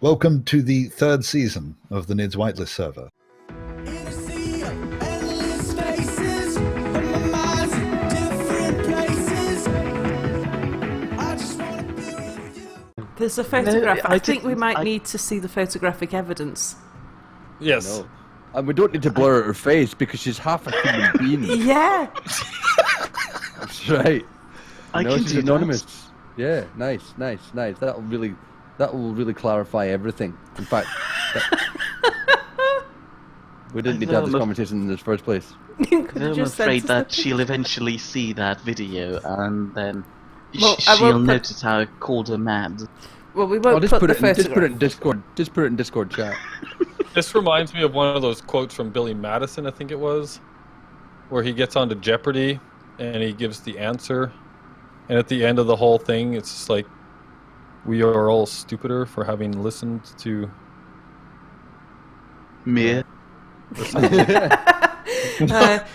Welcome to the third season of the Nidd's Whitelist server. There's a photograph. I think we might need to see the photographic evidence. Yes. No. And we don't need to blur her face because she's half a human being. Yeah. That's right. I know can she's do anonymous. that. Yeah, nice. That will really clarify everything. In fact, we didn't need to have this conversation in the first place. I'm afraid that she'll eventually see that video and then Well, she'll notice how I called her mad. Well, we won't put the photograph. Just put it in Discord. Just put it in Discord chat. This reminds me of one of those quotes from Billy Madison, I think it was, where he gets onto Jeopardy and he gives the answer, and at the end of the whole thing, it's just like, we are all stupider for having listened to Me.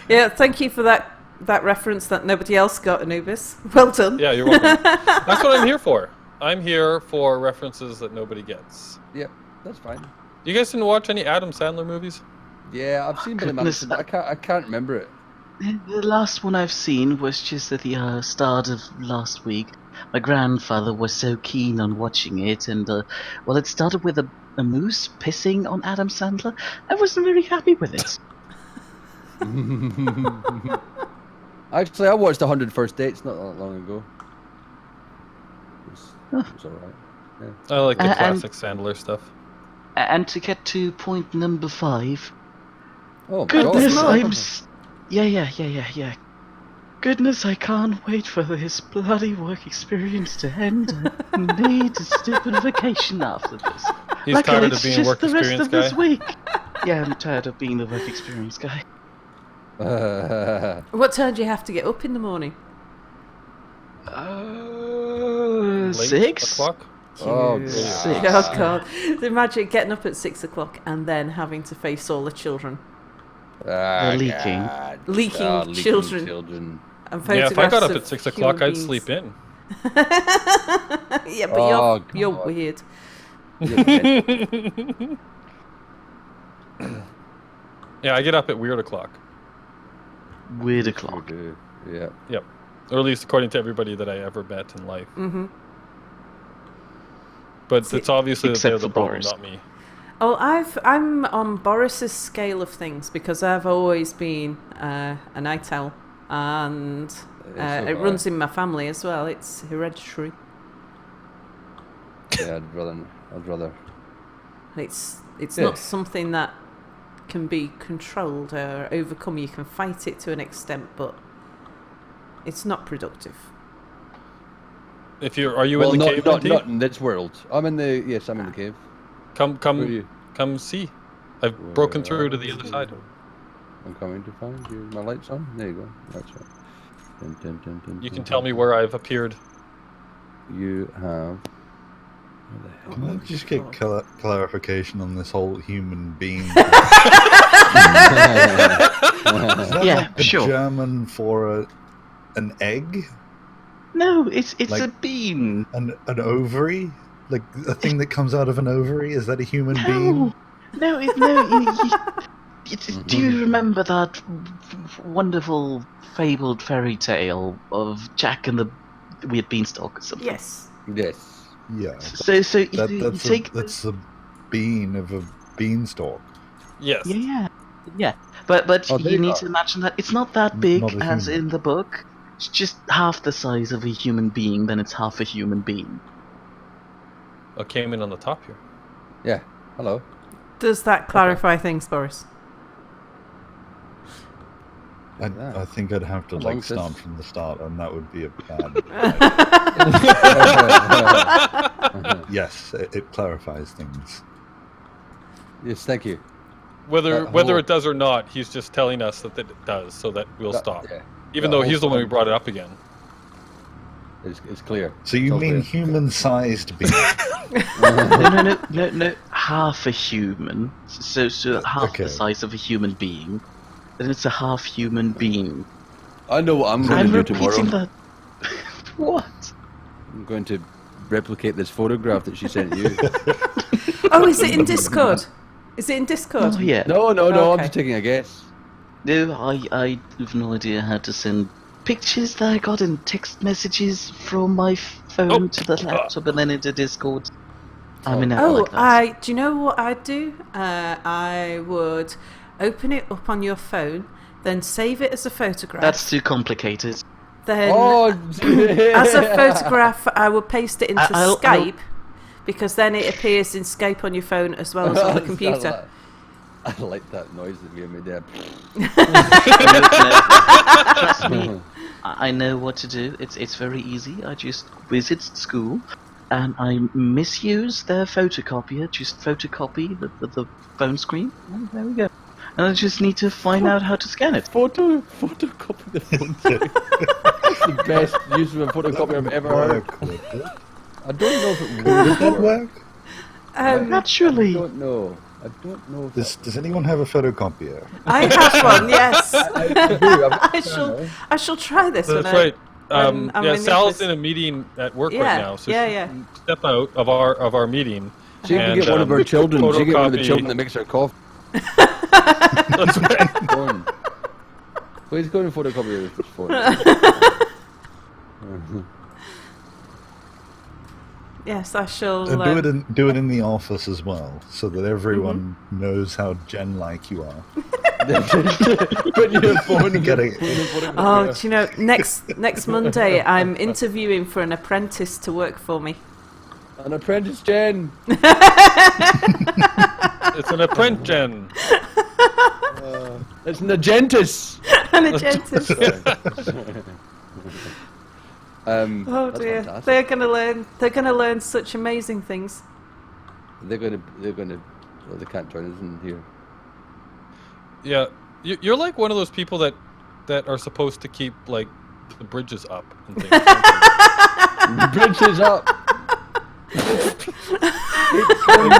Yeah, thank you for that reference that nobody else got, Anubis. Well done. Yeah, you're welcome. That's what I'm here for. I'm here for references that nobody gets. Yep, that's fine. You guys didn't watch any Adam Sandler movies? Yeah, I've seen Billy Madison, but I can't remember it. The last one I've seen was just at the start of last week. My grandfather was so keen on watching it, and well, it started with a moose pissing on Adam Sandler. I wasn't very happy with it. Actually, I watched 100 First Dates not that long ago. It was alright. Yeah. I like the classic Sandler stuff. And to get to point number 5. Oh, goodness, God. Yeah. Goodness, I can't wait for this bloody work experience to end. I need a stupid vacation after this. He's tired of being a work the rest experience of guy? this week. Yeah, I'm tired of being the work experience guy. What time do you have to get up in the morning? 6 o'clock? Oh, God. 6. Oh, God. Imagine getting up at 6 o'clock and then having to face all the children. They're leaking. Leaking children. And Yeah, if I got up photographs at 6 of o'clock, human I'd beings. sleep in. Yeah, but you're God. weird. Yeah, I get up at weird o'clock. Weird o'clock. Yeah. Yep. Or at least according to everybody that I ever met in life. Mm-hmm. But it's obviously that they're Except the for problem, Boris. not me. Oh, I'm on Boris's scale of things because I've always been a night owl, and it runs in my family as well. It's hereditary. Yeah, I'd rather. It's not something that can be controlled or overcome. You can fight it to an extent, but it's not productive. Are you in the cave? Not in this world. I'm in the cave. Come see. I've broken through to the other side. I'm coming to find you. My light's on. There you go. That's right. You can tell me where I've appeared. You have. Can I just get clarification on this whole human being? Yeah, sure. German for an egg? No, it's Like- a bean. An ovary? Like a thing that comes out of an ovary? Is that a human being? No. Do you remember that wonderful fabled fairy tale of Jack and the Weird Beanstalk or something? Yes. Yes. Yeah. So you take that's the bean of a beanstalk. Yes. yeah. But Oh, you need to imagine that it's not that big Not a as human. in the book. It's just half the size of a human being. Then it's half a human being. I came in on the top here. Yeah. Hello. Does that clarify things, Boris? I think I'd have to Long start says- from the start, and that would be a bad. Yes, it clarifies things. Yes, thank you. Whether it does or not, he's just telling us that it does, so that we'll stop. Yeah. Even That though he's the whole one who brought it up again. It's clear. So you It's all mean clear. human-sized being? No. Half a human. So half Okay. the size of a human being. Then it's a half human being. I know what I'm going I'm to do tomorrow. repeating that. What? I'm going to replicate this photograph that she sent you. Oh, is it in Discord? Is it in Discord? Oh yeah. No, I'm Okay. just taking a guess. No, I have no idea how to send pictures that I got in text messages from my phone to the laptop and then into Discord. I mean, never Oh, like that. do you know what I'd do? I would open it up on your phone, then save it as a photograph. That's too complicated. Then, Oh, as a photograph, I would paste it into I'll- Skype, because then it appears in Skype on your phone as well as on the computer. I like that noise that we made there. Trust me, I know what to do. It's very easy. I just visit school, and I misuse their photocopier. Just photocopy the phone screen. And there we go. And I just need to find out how to scan it. Photocopy the phone. That's the best use of a photocopy I've ever heard. I don't know if it Would that would work? Naturally. I don't know. If Does anyone have a photocopier? I have one, yes. I do. I shall try this. That's when right. I'm in Sal's this. in a meeting at work Yeah, right now, so yeah, she yeah. can step out of our meeting. She can And, get one of her children. She can get one of the photocopy- children that makes her cough. That's right. Go on. Please go and photocopy this phone. Yes, I shall. Do it in the office as well, so that everyone knows how Gen-like you are. Put your phone and Get it. Oh, do you know, next Monday I'm interviewing for an apprentice to work for me. An apprentice Jen. It's an apprentice gen. It's an agentus. An apprentice. Oh That's dear, fantastic. they're gonna learn such amazing things. They're gonna. Well, they can't join us in here. Yeah, you're like one of those people that are supposed to keep like the bridges up and things. Bridges up. so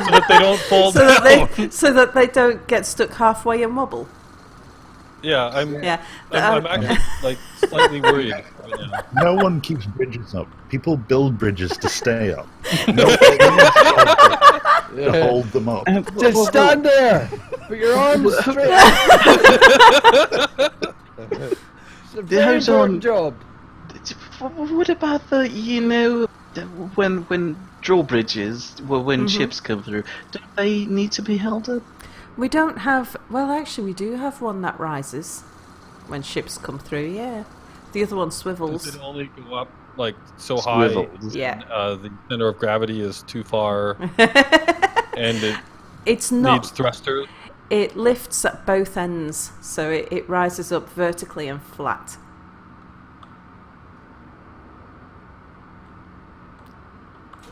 that they don't fall So down. that they don't get stuck halfway and wobble. Yeah, I'm Um, actually like slightly worried right now. No one keeps bridges up. People build bridges to stay up. Nobody to hold them up. Just stand there. Put your arms straight. It's a very Hold on. important job. What about when drawbridges, when ships come through, don't they need to be held up? We don't have. Well, actually, we do have one that rises when ships come through. Yeah, the other one swivels. Does it only go up like so high? Swivels. Yeah. The center of gravity is too far, and it It's needs not. thrusters. It lifts at both ends, so it rises up vertically and flat.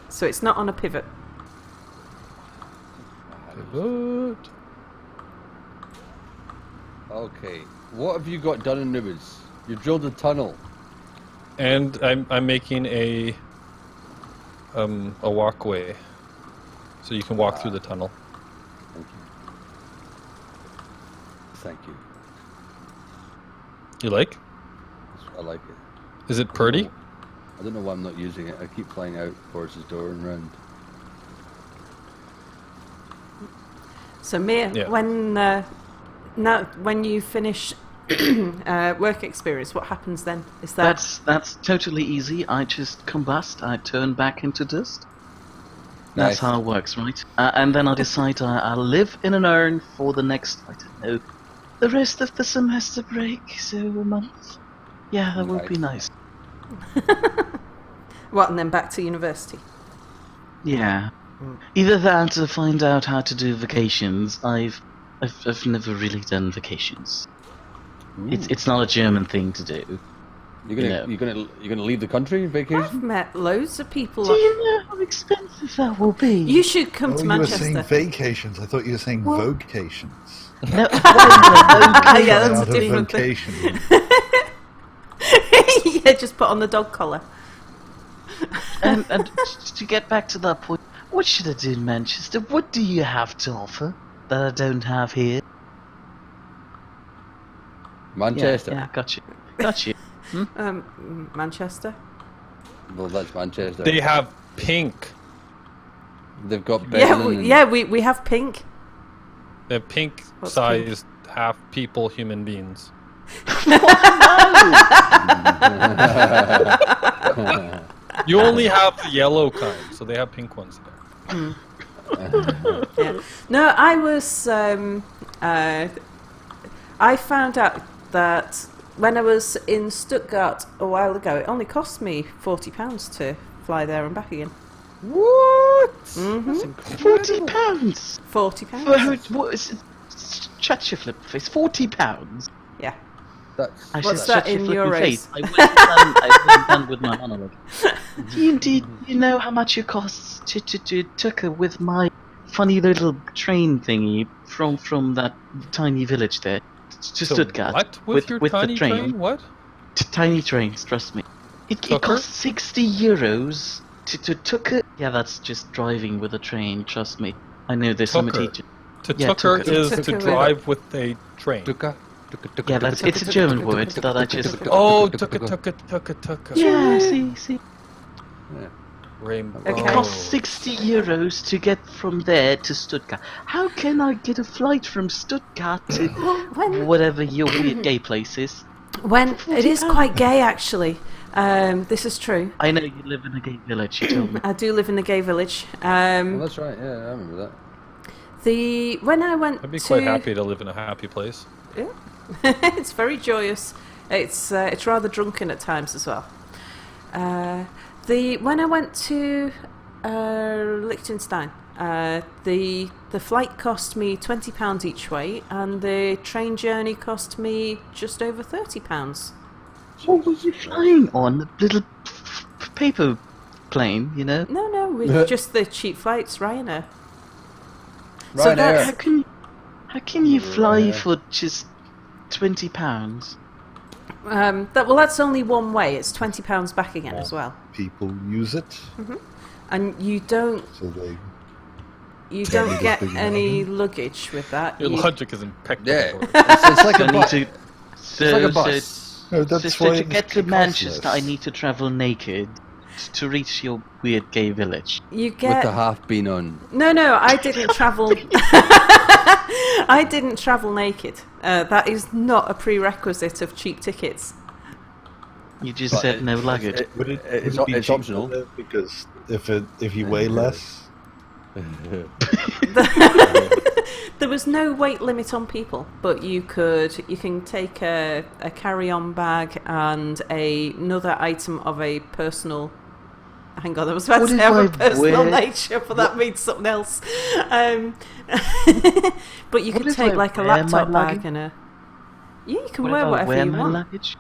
So it's not on a pivot. Pivot. Okay. What have you got done in Nubis? You drilled a tunnel. And I'm making a walkway, so you can walk through the tunnel. Thank you. Thank you. You like? I like it. Is it pretty? I don't know why I'm not using it. I keep flying out Boris's door and round. So Mia, Yeah. when you finish work experience, what happens then? Is that That's totally easy. I just combust. I turn back into dust. That's Nice. how it works, right? And then I decide I'll live in an urn for the next, I don't know, the rest of the semester break. So a month. Yeah, that would be nice. what? And then back to university. Yeah. Either that or find out how to do vacations. I've never really done vacations. It's not a German thing to do. You're gonna leave the country I've vacation? met loads of people. Do you know how expensive that will be? You should come to You were saying Manchester. vacations. I thought you were saying vocations. No, Yeah, that's Out a of different thing. vocation. Yeah, just put on the dog collar. and to get back to that point, what should I do in Manchester? What do you have to offer that I don't have here? Manchester. Yeah, got you. Got you. Manchester. Well, that's Manchester. They have pink. They've got Yeah, bacon we have pink. They're pink What's sized half people human beings. You only have the yellow kind, so they have pink ones there. Yeah. No, I was. I found out that when I was in Stuttgart a while ago, it only cost me £40 to fly there and back again. What? Mm-hmm. That's incredible. £40. £40. What is it? Shut your flip face. £40. Yeah. That's, What's Shut that your in flippy euros? face. I wasn't done with my monologue. Do you know how much it costs to Tucker with my funny little train thingy from that tiny village there to So Stuttgart? what? With your tiny the train? train? What? Tiny trains, trust me. It costs €60 to Tucker. Yeah, that's just driving with a train, trust me. I know there's some Tucker. teacher. To Yeah, tucker tucker. is Tucker to with- drive with a train. Yeah, it's a German word that I just... Oh, tucker. Yeah, see. Rainbow. It Okay. costs €60 to get from there to Stuttgart. How can I get a flight from Stuttgart to When whatever your weird gay place is? it is quite gay, actually. This is true. I know you live in a gay village, you told me. I do live in a gay village. Well, that's right. Yeah, I remember that. When I went I'd be to, quite happy to live in a happy place. Yeah. It's very joyous. It's rather drunken at times as well. When I went to Liechtenstein, the flight cost me £20 each way, and the train journey cost me just over £30. What were you flying on? A little paper plane, you know? No, with just the cheap flights, Ryanair. So Ryanair. that's How can you fly Yeah. for just £20? that's only one way. It's £20 back again as well, People use it, and you don't so they. get big any luggage with that. Your You- logic is impeccable. Yeah, Gordon. it's like So a I need bus. to... It's like a bus. No, that's So why to it's get to costless. Manchester, I need to travel naked to reach your weird gay village. You With get the half bean on. No, I didn't travel. I didn't travel naked. That is not a prerequisite of cheap tickets. You just But said no luggage. Would it, It's would it be it's cheaper optional. though? Because if you weigh less, There was no weight limit on people, but you can take a carry-on bag and another item of a personal. Hang on, I was about to What say if of a I personal wear- nature, but that means something else. But you What could if take I like a wear my laptop bag luggage? and a. Yeah, you can What wear if I whatever wear you my want. luggage?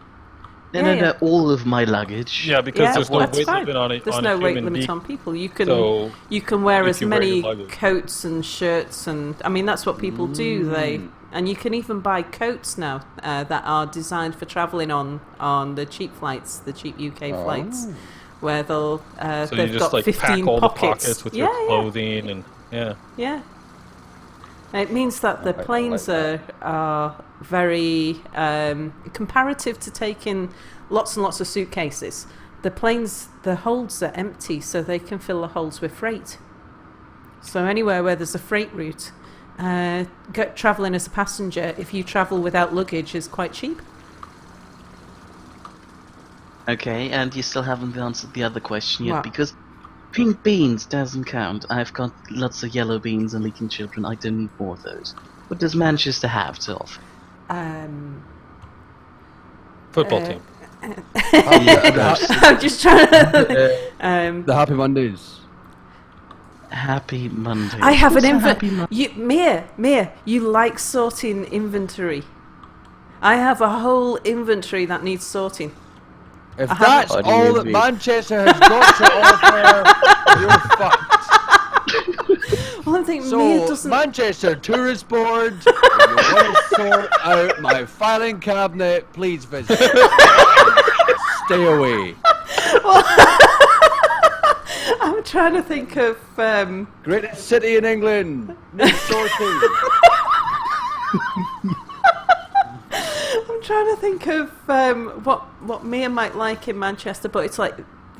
No, Yeah, no, all of my luggage. Yeah, because Yeah, there's no that's weight fine. limit on it. There's on no a weight human limit being. on people. You can So wear if as you wear your many luggage. coats and shirts, and I mean that's what people do. And you can even buy coats now that are designed for travelling on the cheap flights, the cheap UK flights, where So they've you just got like 15 pack all pockets. the pockets with your clothing and yeah. Yeah. It means that the I like planes that. are very comparative to taking lots and lots of suitcases. The planes, the holds are empty, so they can fill the holds with freight. So anywhere where there's a freight route, travelling as a passenger, if you travel without luggage, is quite cheap. Okay, and you still haven't answered the other question yet, What? because pink beans doesn't count. I've got lots of yellow beans and leaking children. I don't need more of those. What does Manchester have to offer? Football Uh, team. I'm just trying to. The Happy Mondays. Happy Monday. I have an What's a Happy inventory. Mia, you like sorting inventory. I have a whole inventory that needs sorting. If I that's haven't- all that Manchester has got to offer, you're fucked. Well, I'm thinking Mia So, doesn't. Manchester Tourist Board, if you want to sort out my filing cabinet, please visit. Stay away. I'm trying to think of. Greatest city in England. Need sorting. I'm trying to think of what Mia might like in Manchester, but it's like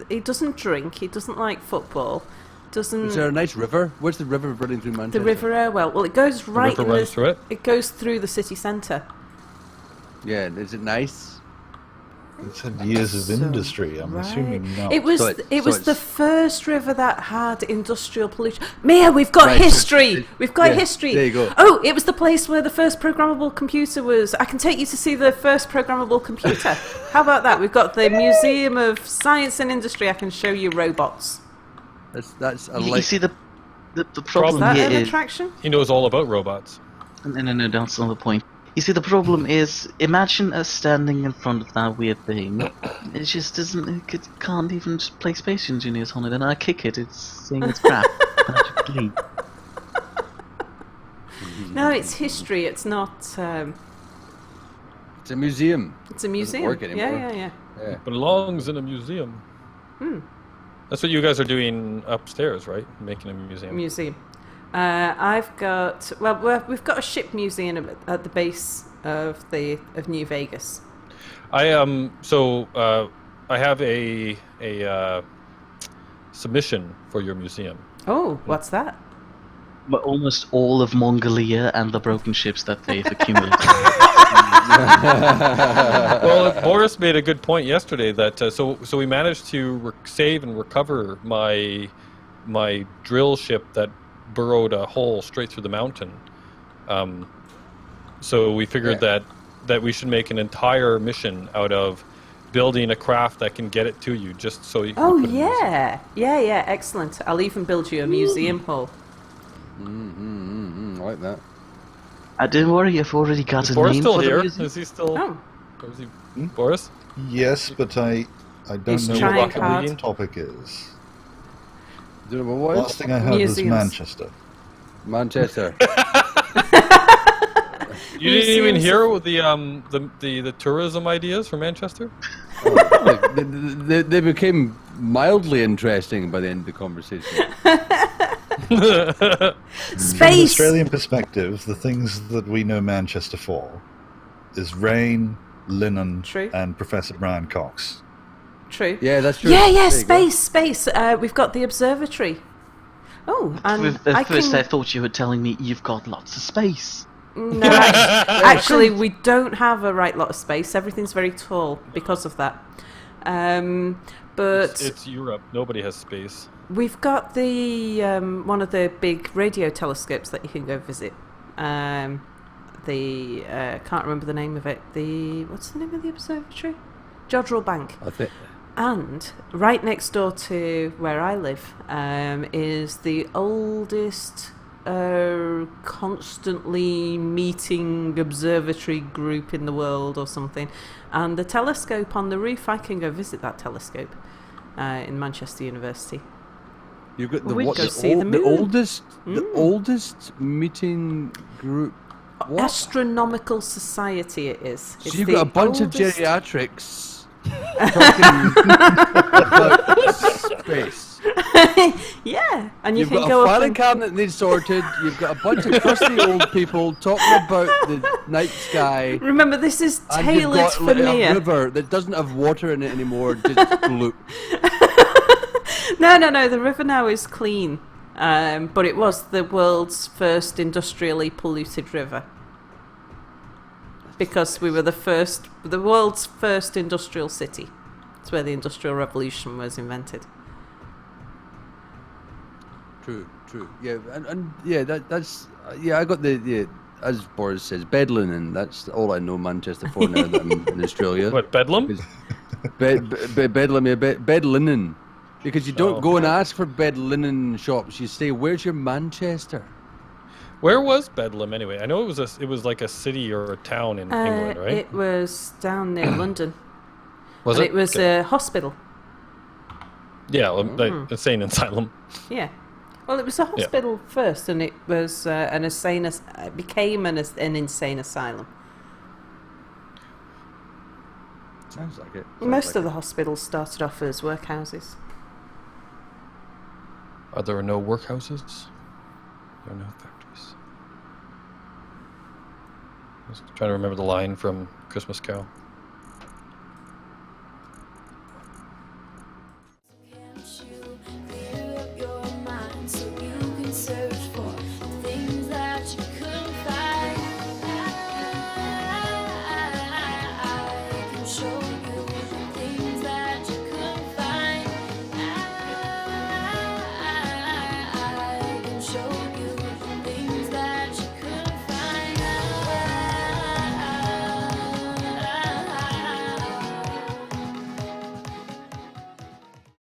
he doesn't drink, he doesn't like football, doesn't. Is there a nice river? Where's the river running through Manchester? The River Irwell. Well, it goes right. river runs through it? It goes through the city centre. Yeah, is it nice? It's had years of industry. I'm assuming not. It was. So It was the it's- first river that had industrial pollution. Mia, we've got Right, so history. We've got yeah, history. there you go. Oh, it was the place where the first programmable computer was. I can take you to see the first programmable computer. How about that? We've got the Museum of Science and Industry. I can show you robots. That's a You like. see, the Is problem that here an is... attraction? He knows all about robots. No, that's not the point. You see, the problem is, imagine us standing in front of that weird thing. It just doesn't... It can't even just play Space Engineers on it, and I kick it. It's saying it's crap. And I should leave. No, it's history. It's not. It's a museum. It's a museum. work anymore. Yeah. Yeah. Belongs in a museum. That's what you guys are doing upstairs, right? Making a museum. Museum. I've got. Well, we've got a ship museum at the base of New Vegas. I I have a submission for your museum. Oh, what's that? But almost all of Mongolia and the broken ships that they've accumulated. Well, Boris made a good point yesterday that so we managed to save and recover my drill ship that burrowed a hole straight through the mountain. So we figured that we should make an entire mission out of building a craft that can get it to you, just so you can Oh put it in a museum. yeah, excellent. I'll even build you a museum hall. I like that. Don't worry, I've already got Is a Boris name still for the here? museum. Is he still? Oh, Is he, Boris? Yes, but I don't He's know trying what the hard. topic is. Do you know what? Last thing I heard was Museums. Manchester. Manchester. You didn't even Museums. hear the tourism ideas for Manchester? they became mildly interesting by the end of the conversation. From an space. Australian perspective, the things that we know Manchester for is rain, linen, True. and Professor Brian Cox. Yeah, True. that's true. Yeah, There you go. space. We've got the observatory. Oh, and At first, I can. thought you were telling me you've got lots of space. No, actually, we don't have a right lot of space. Everything's very tall because of that. But It's Europe. Nobody has space. we've got the one of the big radio telescopes that you can go visit. Can't remember the name of it. What's the name of the observatory? Jodrell Bank. I think. And right next door to where I live is the oldest constantly meeting observatory group in the world or something. And the telescope on the roof, I can go visit that telescope in Manchester University. You've got the We'd what? go The, see the moon. the oldest meeting group. What? Astronomical Society it is. So It's you've the got a bunch of oldest- geriatrics talking about space. Yeah, and you You've can got go a up filing and... cabinet that needs sorted. You've got a bunch of crusty old people talking about the night sky. Remember, this is And you've tailored got for like, a Mia. river that doesn't have water in it anymore. Just blue. No, the river now is clean. But it was the world's first industrially polluted river. Because we were the world's first industrial city. It's where the Industrial Revolution was invented. True. Yeah, and yeah, that's yeah. I got as Boris says, bed linen. That's all I know Manchester for now that I'm in Australia. What, Bedlam? Bedlam, yeah, bed linen. Because you don't Oh. go and ask for bed linen shops. You say, "Where's your Manchester?" Where was Bedlam anyway? I know it was like a city or a town in England, right? It was down near London. Was And it? it was Okay. a hospital. Yeah, well, like insane asylum. Yeah. Well, it was a hospital first, and it was an insane. It became an insane asylum. Sounds like it. Most of the hospitals started off as workhouses. Are there no workhouses? There are no factories. I was trying to remember the line from Christmas Carol.